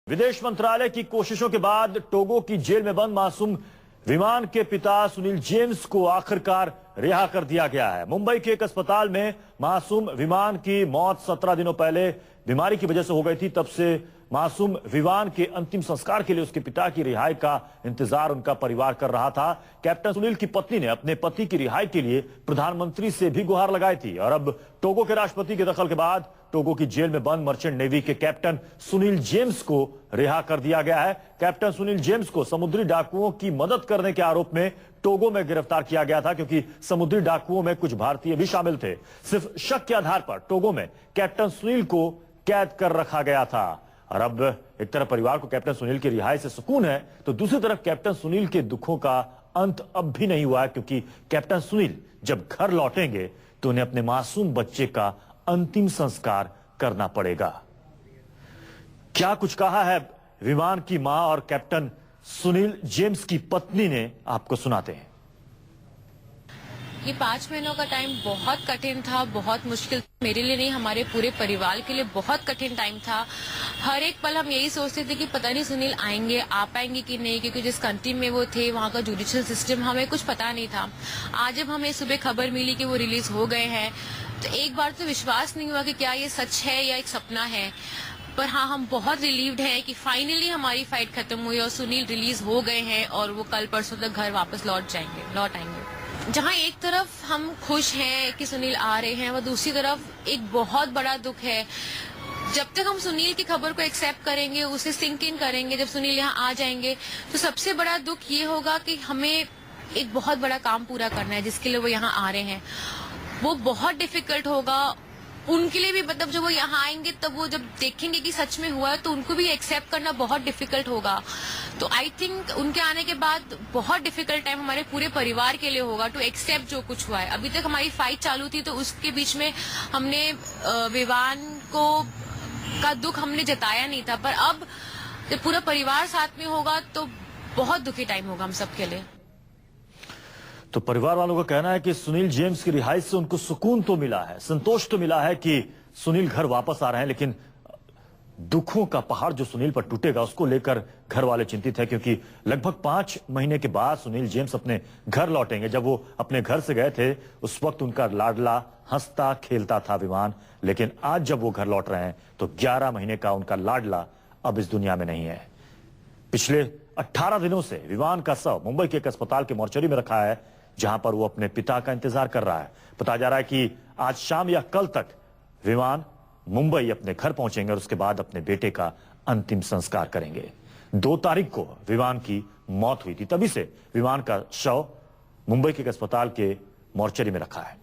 विदेश मंत्रालय की कोशिशों के बाद टोगो की जेल में बंद मासूम विमान के पिता सुनील जेम्स को आखिरकार रिहा कर दिया गया है। मुंबई के एक अस्पताल में मासूम विमान की मौत 17 दिनों पहले बीमारी की वजह से हो गई थी। तब से मासूम विमान के अंतिम संस्कार के लिए उसके पिता की रिहाई का इंतजार उनका परिवार कर रहा था। कैप्टन सुनील की पत्नी ने अपने पति की रिहाई के लिए प्रधानमंत्री से भी गुहार लगाई थी और अब टोगो के राष्ट्रपति के दखल के बाद टोगो की जेल में बंद मर्चेंट नेवी के कैप्टन सुनील जेम्स को रिहा कर दिया गया है। कैप्टन सुनील जेम्स को समुद्री डाकुओं की मदद करने के आरोप में टोगो में गिरफ्तार किया गया था, क्योंकि समुद्री डाकुओं में कुछ भारतीय भी शामिल थे। सिर्फ शक के आधार पर टोगो में कैप्टन सुनील को कैद कर रखा गया था और अब एक तरफ परिवार को कैप्टन सुनील की रिहाई से सुकून है, तो दूसरी तरफ कैप्टन सुनील के दुखों का अंत अब भी नहीं हुआ है, क्योंकि कैप्टन सुनील जब घर लौटेंगे तो उन्हें अपने मासूम बच्चे का अंतिम संस्कार करना पड़ेगा। क्या कुछ कहा है विमान की मां और कैप्टन सुनील जेम्स की पत्नी ने, आपको सुनाते हैं। ये 5 महीनों का टाइम बहुत कठिन था, बहुत मुश्किल, मेरे लिए नहीं हमारे पूरे परिवार के लिए बहुत कठिन टाइम था। हर एक पल हम यही सोचते थे कि पता नहीं सुनील आएंगे, आ पाएंगे कि नहीं, क्योंकि जिस कंट्री में वो थे वहाँ का जुडिशियल सिस्टम हमें कुछ पता नहीं था। आज जब हमें सुबह खबर मिली कि वो रिलीज हो गए हैं तो एक बार तो विश्वास नहीं हुआ कि क्या ये सच है या एक सपना है। पर हाँ, हम बहुत रिलीव्ड हैं कि फाइनली हमारी फाइट खत्म हुई और सुनील रिलीज हो गए हैं और वो कल परसों तक घर वापस लौट आएंगे। जहाँ एक तरफ हम खुश हैं कि सुनील आ रहे हैं, वह दूसरी तरफ एक बहुत बड़ा दुख है। जब तक हम सुनील की खबर को एक्सेप्ट करेंगे, उसे सिंक इन करेंगे, जब सुनील यहाँ आ जाएंगे तो सबसे बड़ा दुख ये होगा कि हमें एक बहुत बड़ा काम पूरा करना है जिसके लिए वो यहाँ आ रहे हैं। वो बहुत डिफिकल्ट होगा उनके लिए भी, मतलब जब वो यहाँ आएंगे तब वो जब देखेंगे कि सच में हुआ है तो उनको भी एक्सेप्ट करना बहुत डिफिकल्ट होगा। तो आई थिंक उनके आने के बाद बहुत डिफिकल्ट टाइम हमारे पूरे परिवार के लिए होगा टू एक्सेप्ट जो कुछ हुआ है। अभी तक हमारी फाइट चालू थी तो उसके बीच में हमने विवान को का दुख हमने जताया नहीं था, पर अब जब पूरा परिवार साथ में होगा तो बहुत दुखी टाइम होगा हम सबके लिए। तो परिवार वालों का कहना है कि सुनील जेम्स की रिहाई से उनको सुकून तो मिला है, संतोष तो मिला है कि सुनील घर वापस आ रहे हैं, लेकिन दुखों का पहाड़ जो सुनील पर टूटेगा उसको लेकर घर वाले चिंतित है, क्योंकि लगभग 5 महीने के बाद सुनील जेम्स अपने घर लौटेंगे। जब वो अपने घर से गए थे उस वक्त उनका लाडला हंसता खेलता था विमान, लेकिन आज जब वो घर लौट रहे हैं तो 11 महीने का उनका लाडला अब इस दुनिया में नहीं है। पिछले 18 दिनों से विमान का शव मुंबई के एक अस्पताल के मोर्चरी में रखा है, जहां पर वो अपने पिता का इंतजार कर रहा है। बताया जा रहा है कि आज शाम या कल तक विमान मुंबई अपने घर पहुंचेंगे और उसके बाद अपने बेटे का अंतिम संस्कार करेंगे। 2 तारीख को विमान की मौत हुई थी, तभी से विमान का शव मुंबई के एक अस्पताल के मोर्चरी में रखा है।